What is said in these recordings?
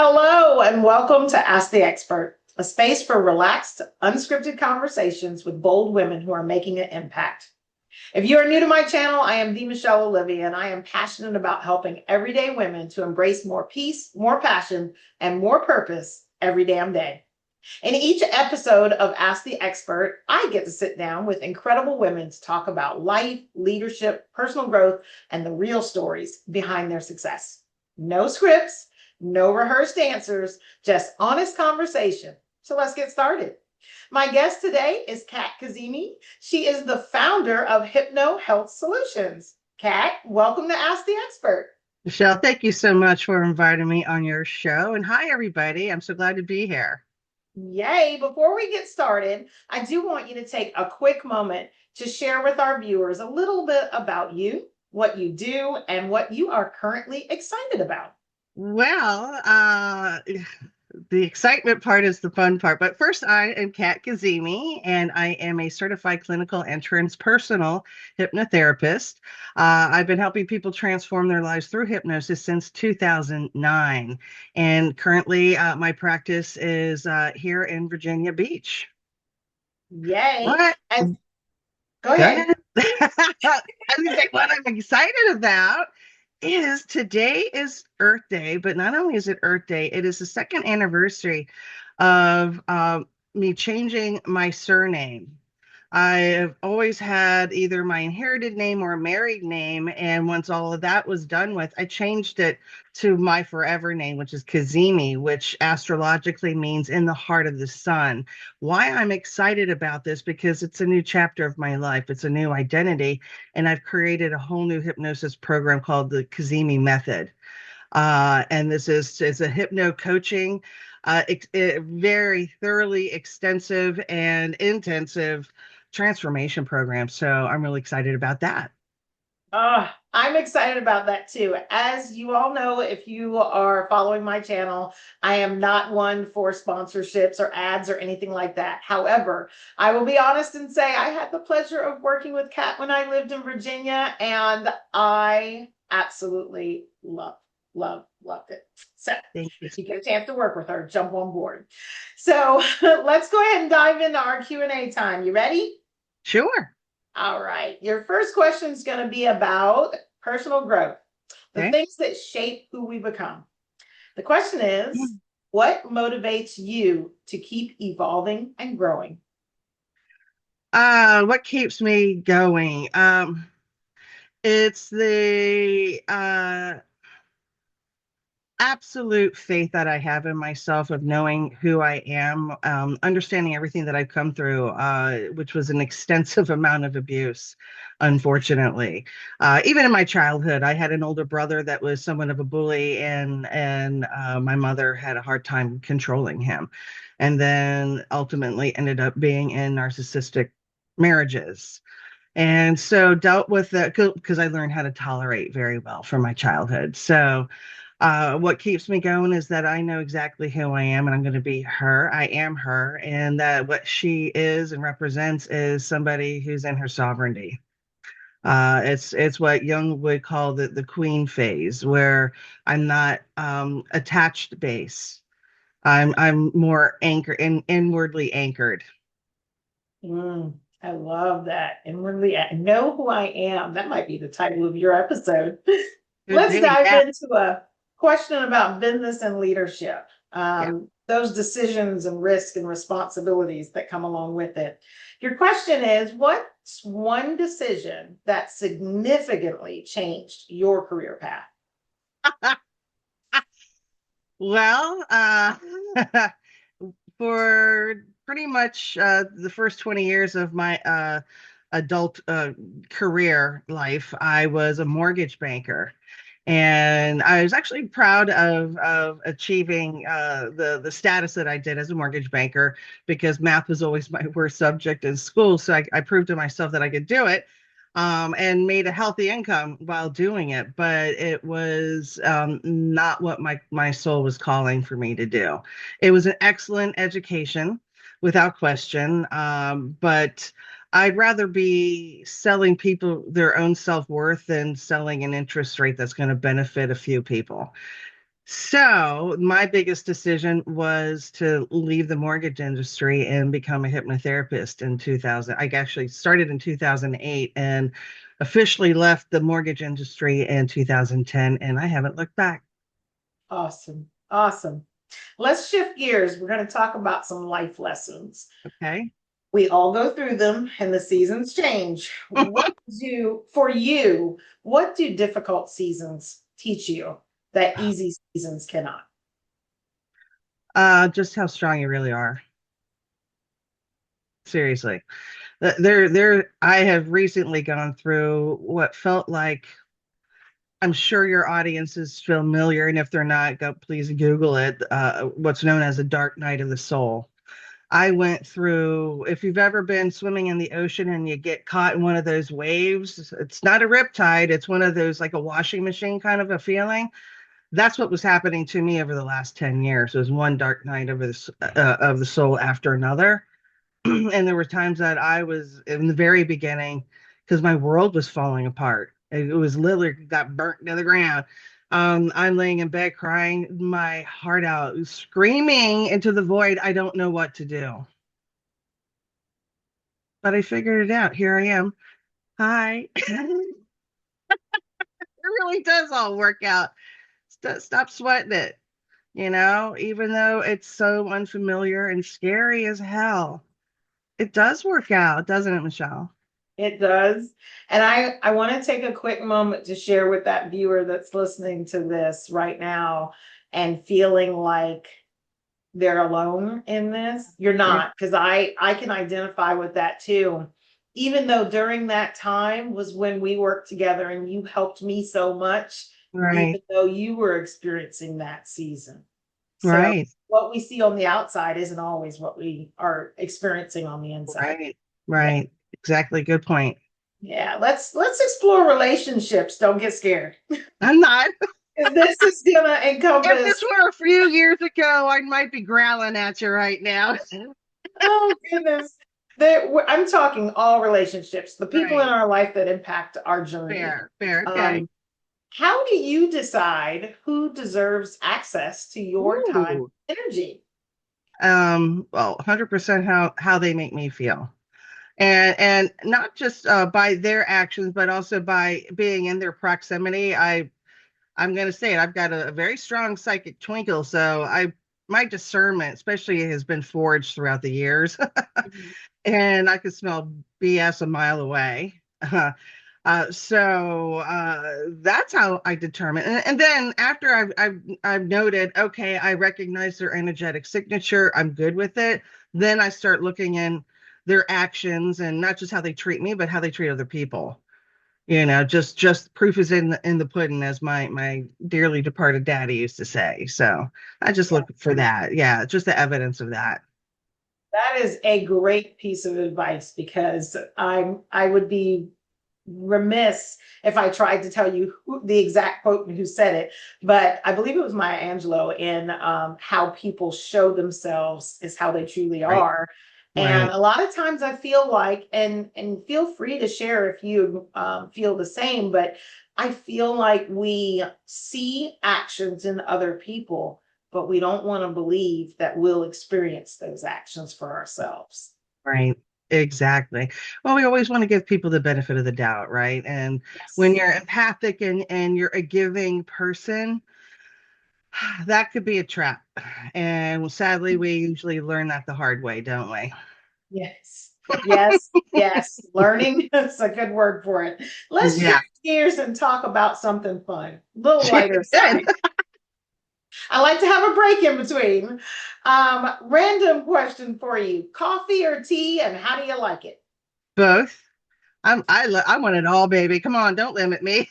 Hello, and welcome to Ask the Expert, a space for relaxed, unscripted conversations with bold women who are making an impact. If you are new to my channel, I am the Michelle Olivia, and I am passionate about helping everyday women to embrace more peace, more passion, and more purpose every damn day. In each episode of Ask the Expert, I get to sit down with incredible women to talk about life, leadership, personal growth, and the real stories behind their success. No scripts, no rehearsed answers, just honest conversation. So let's get started. My guest today is Kat Cazimi. She is the founder of Hypno Health Solutions. Kat, welcome to Ask the Expert. Michelle, thank you so much for inviting me on your show. And hi, everybody. I'm so glad to be here. Yay. Before we get started, I do want you to take a quick moment to share with our viewers a little bit about you, what you do, and what you are currently excited about. Well, the excitement part is the fun part. But first, I am Kat Cazimi, and I am a certified clinical and transpersonal hypnotherapist. I've been helping people transform their lives through hypnosis since 2009. And currently, my practice is here in Virginia Beach. Yay. What? And go Go ahead. ahead. I was gonna say what I'm excited about is today is Earth Day, but not only is it Earth Day, it is the second anniversary of me changing my surname. I've always had either my inherited name or a married name, and once all of that was done with, I changed it to my forever name, which is Cazimi, which astrologically means in the heart of the sun. Why I'm excited about this, because it's a new chapter of my life. It's a new identity, and I've created a whole new hypnosis program called the Cazimi Method. And this is a hypno coaching, very thoroughly extensive and intensive transformation program. So I'm really excited about that. I'm excited about that too. As you all know, if you are following my channel, I am not one for sponsorships or ads or anything like that. However, I will be honest and say I had the pleasure of working with Kat when I lived in Virginia, and I absolutely loved it. So Thank you. if you get a chance to work with her, jump on board. So let's go ahead and dive into our Q&A time. You ready? Sure. All right. Your first question is going to be about personal growth, the Okay. things that shape who we become. The question is, what motivates you to keep evolving and growing? What keeps me going? It's the absolute faith that I have in myself of knowing who I am, understanding everything that I've come through, which was an extensive amount of abuse, unfortunately. Even in my childhood, I had an older brother that was somewhat of a bully, and my mother had a hard time controlling him, and then ultimately ended up being in narcissistic marriages. And so dealt with that because I learned how to tolerate very well from my childhood. So what keeps me going is that I know exactly who I am and I'm going to be her. I am her. And that what she is and represents is somebody who's in her sovereignty. It's what Jung would call the queen phase, where I'm not attached base. I'm more inwardly anchored. I love that. Inwardly, I know who I am. That might be the title of your episode. Could Let's be, dive yeah, into a question about business and leadership, yeah. those decisions and risk and responsibilities that come along with it. Your question is, what's one decision that significantly changed your career path? Well, for pretty much the first 20 years of my adult career life, I was a mortgage banker. And I was actually proud of achieving the status that I did as a mortgage banker because math was always my worst subject in school. So I proved to myself that I could do it, and made a healthy income while doing it. But it was not what my soul was calling for me to do. It was an excellent education, without question. But I'd rather be selling people their own self-worth than selling an interest rate that's going to benefit a few people. So my biggest decision was to leave the mortgage industry and become a hypnotherapist in 2000. I actually started in 2008 and officially left the mortgage industry in 2010, and I haven't looked back. Awesome. Awesome. Let's shift gears. We're going to talk about some life lessons. Okay. We all go through them and the seasons change. For you, what do difficult seasons teach you that easy seasons cannot? Just how strong you really are. Seriously. I have recently gone through what felt like, I'm sure your audience is familiar, and if they're not, go please Google it. What's known as a dark night of the soul. I went through, if you've ever been swimming in the ocean and you get caught in one of those waves, it's not a riptide, it's one of those like a washing machine kind of a feeling. That's what was happening to me over the last 10 years. It was one dark night of the soul after another. And there were times that I was in the very beginning because my world was falling apart. It was literally got burnt to the ground. I'm laying in bed crying my heart out, screaming into the void. I don't know what to do, but I figured it out. Here I am. Hi. It really does all work out. Stop sweating it. Even though it's so unfamiliar and scary as hell, it does work out, doesn't it, Michelle? It does. And I want to take a quick moment to share with that viewer that's listening to this right now and feeling like they're alone in this. You're Yeah. not, because I can identify with that too. Even though during that time was when we worked together and you helped me so much, even Right, though you were experiencing that season. So right, what we see on the outside isn't always what we are experiencing on the inside. right, Yeah. right. Exactly. Good point. Yeah, let's explore relationships. Don't get scared. I'm not. This is gonna If this encompass, were a few years ago, I might be growling at you right now. oh goodness. I'm talking all relationships, the people in Right. our life that impact our journey. Fair, fair. Okay. Um, how do you decide who deserves access to your time Ooh. and energy? Well, 100% how they make me feel. And not just by their actions, but also by being in their proximity. I'm going to say it. I've got a very strong psychic twinkle, so I my discernment, especially, has been forged throughout the years, and I can smell BS a mile away. That's how I determine. And then after I've noted, okay, I recognize their energetic signature. I'm good with it. Then I start looking in their actions and not just how they treat me, but how they treat other people. Just proof is in the pudding, as my dearly departed daddy used to say. So I just Yeah, look for that. Yeah, just the evidence of that. that is a great piece of advice because I would be remiss if I tried to tell you the exact quote and who said it, but I believe it was Maya Angelou in how people show themselves is how they truly Right, are. And right, a lot of times I feel like, and feel free to share if you feel the same, but I feel like we see actions in other people, but we don't want to believe that we'll experience those actions for ourselves. right. Exactly. Well, we always want to give people the benefit of the doubt, right? And when Yes. you're empathic and you're a giving person, that could be a trap. And sadly, we usually learn that the hard way, don't we? Yes, yes, yes. Learning is a good word for it. Let's Yeah. shift gears and talk about something fun, a little lighter Good. side. I like to have a break in between. Random question for you: coffee or tea, and how do you like it? Both. I want it all, baby. Come on, don't limit me.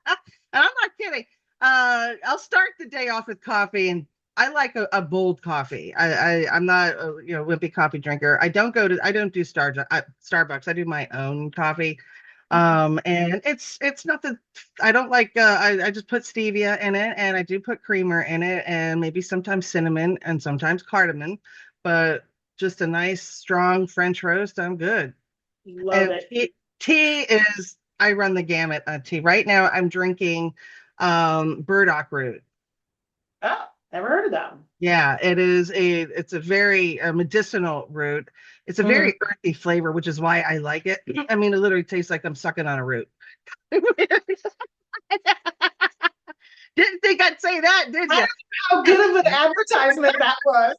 And I'm not kidding. I'll start the day off with coffee, and I like a bold coffee. I'm not a wimpy coffee drinker. I don't do Starbucks. I do my own coffee. And it's not that I don't like. I just put stevia in it, and I do put creamer in it, and maybe sometimes cinnamon and sometimes cardamom, but just a nice strong French roast. I'm good. Love And it. tea is, I run the gamut on tea. Right now, I'm drinking Burdock root. Oh, never heard of them. Yeah, it's a very medicinal root. It's a Mhm. very earthy flavor, which is why I like it. I mean, it literally tastes like I'm sucking on a root. Didn't think I'd say that, did I don't you? know how good of an advertisement that was.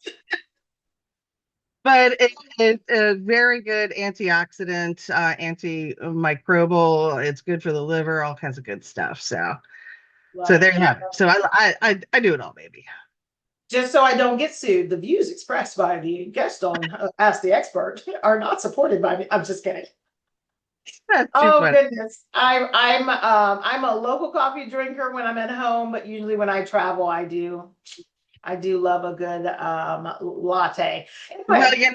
But it's a very good antioxidant, antimicrobial. It's good for the liver, all kinds of good stuff. So Love there it. you have it. So I do it all, baby. Just so I don't get sued, the views expressed by the guest on Ask the Expert are not supported by me. I'm just kidding. That's too Oh funny. goodness. I'm a local coffee drinker when I'm at home, but usually when I travel, I do love a good latte. Well, Anyway,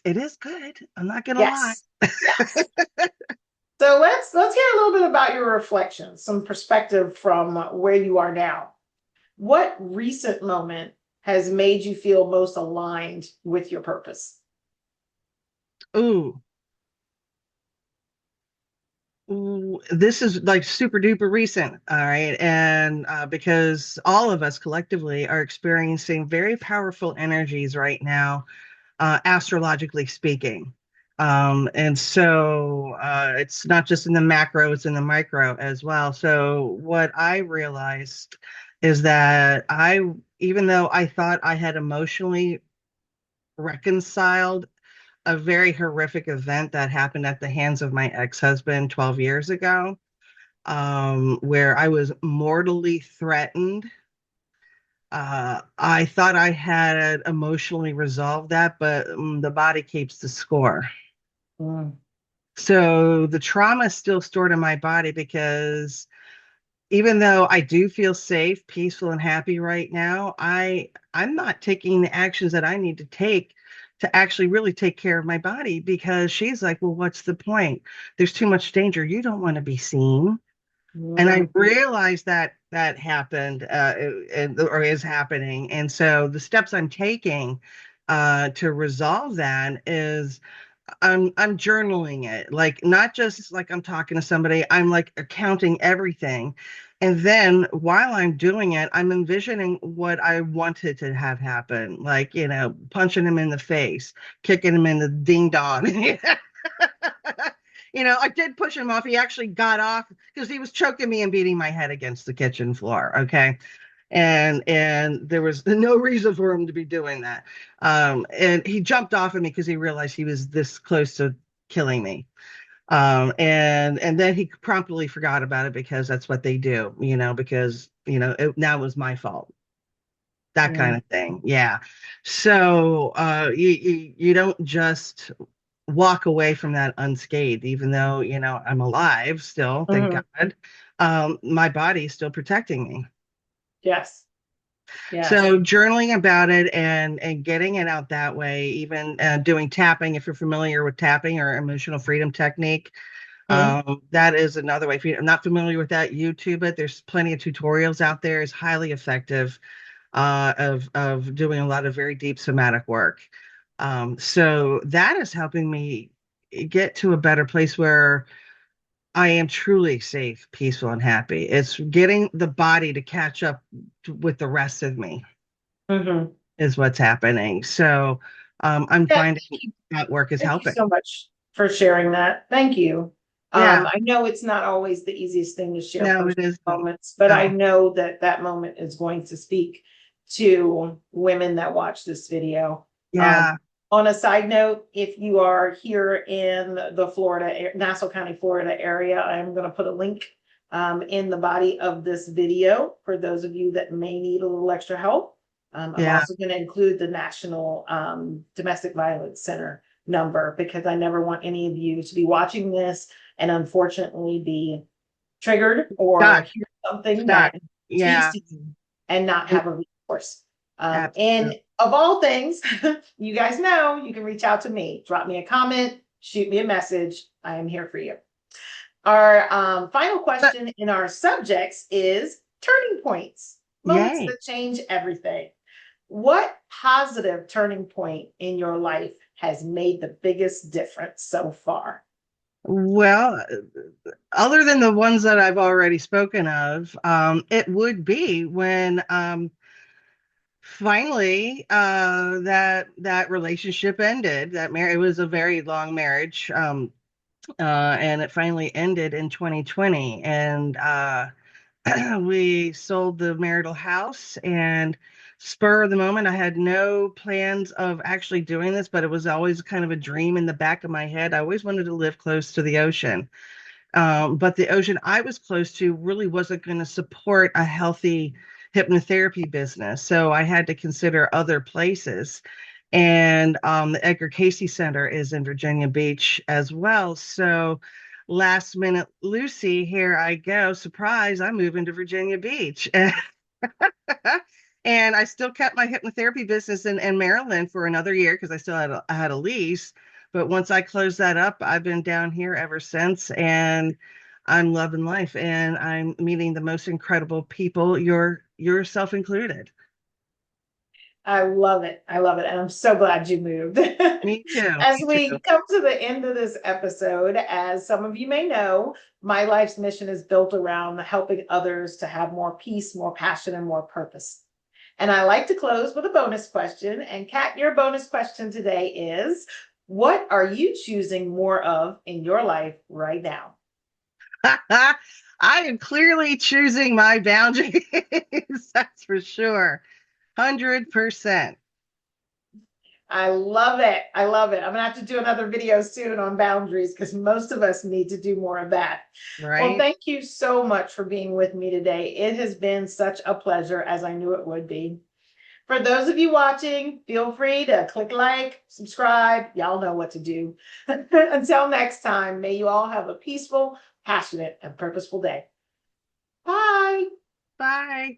it is good. I'm not gonna lie. yes. Yes. So let's hear a little bit about your reflections, some perspective from where you are now. What recent moment has made you feel most aligned with your purpose? Ooh, ooh, this is like super duper recent. All right, and because all of us collectively are experiencing very powerful energies right now, astrologically speaking. And so it's not just in the macro, it's in the micro as well. So what I realized is that even though I thought I had emotionally reconciled a very horrific event that happened at the hands of my ex-husband 12 years ago, where I was mortally threatened. I thought I had emotionally resolved that, but the body keeps the score. Mm, So the trauma is still stored in my body because even though I do feel safe, peaceful, and happy right now, I'm not taking the actions that I need to take to actually really take care of my body because she's like, well, what's the point? There's too much danger. You don't want to be seen. And mm, I realized that that happened or is happening. And so the steps I'm taking to resolve that is I'm journaling it, like not just like I'm talking to somebody, I'm like accounting everything. And then while I'm doing it, I'm envisioning what I wanted to have happen, like, punching him in the face, kicking him in the ding dong. I did push him off. He actually got off because he was choking me and beating my head against the kitchen floor. Okay. And there was no reason for him to be doing that. And he jumped off of me because he realized he was this close to killing me. And then he promptly forgot about it because that's what they do, because now it was my fault, that kind mm, of thing. Yeah. So you don't just walk away from that unscathed, even though I'm alive still, thank mhm. God. My body's still protecting me. Yes. Yes. So journaling about it and getting it out that way, even doing tapping, if you're familiar with tapping or emotional freedom technique, Mhm. that is another way. If you're not familiar with that, YouTube it. There's plenty of tutorials out there. It's highly effective of doing a lot of very deep somatic work. So that is helping me get to a better place where I am truly safe, peaceful, and happy. It's getting the body to catch up with the rest of me Mhm. is what's happening. So I'm Yeah, finding that work is thank you helping. so much for sharing that. Thank you. Yeah, I know it's not always the easiest thing to share no, personal it isn't. moments, but I No, know that that moment is going to speak to women that watch this video. Um, yeah, on a side note, if you are here in the Nassau County, Florida area, I'm going to put a link in the body of this video for those of you that may need a little extra help. I'm yeah, also going to include the National Domestic Violence Center number because I never want any of you to be watching this and unfortunately be triggered or stuck, hear something stuck. that speaks Yeah, to you and not have a recourse. And absolutely. of all things, you guys know you can reach out to me, drop me a comment, shoot me a message. I am here for you. Our final But question in our subjects is turning points, moments yay. that change everything. What positive turning point in your life has made the biggest difference so far? Well, other than the ones that I've already spoken of, it would be when finally that relationship ended. It was a very long marriage, and it finally ended in 2020. And we sold the marital house, and spur of the moment, I had no plans of actually doing this, but it was always kind of a dream in the back of my head. I always wanted to live close to the ocean. But the ocean I was close to really wasn't going to support a healthy hypnotherapy business. So I had to consider other places. And the Edgar Casey Center is in Virginia Beach as well. So last minute, Lucy, here I go. Surprise, I'm moving to Virginia Beach. And I still kept my hypnotherapy business in Maryland for another year because I had a lease. But once I closed that up, I've been down here ever since, and I'm loving life, and I'm meeting the most incredible people, yourself included. I love it. I love it. And I'm so glad you moved. Me too. As Me we too. come to the end of this episode, as some of you may know, my life's mission is built around helping others to have more peace, more passion, and more purpose. And I like to close with a bonus question. And Kat, your bonus question today is, what are you choosing more of in your life right now? I am clearly choosing my boundaries. That's for sure. 100%. I love it. I love it. I'm gonna have to do another video soon on boundaries because most of us need to do more of that. Well, Right? thank you so much for being with me today. It has been such a pleasure, as I knew it would be. For those of you watching, feel free to click like, subscribe. Y'all know what to do. Until next time, may you all have a peaceful, passionate, and purposeful day. Bye. Bye.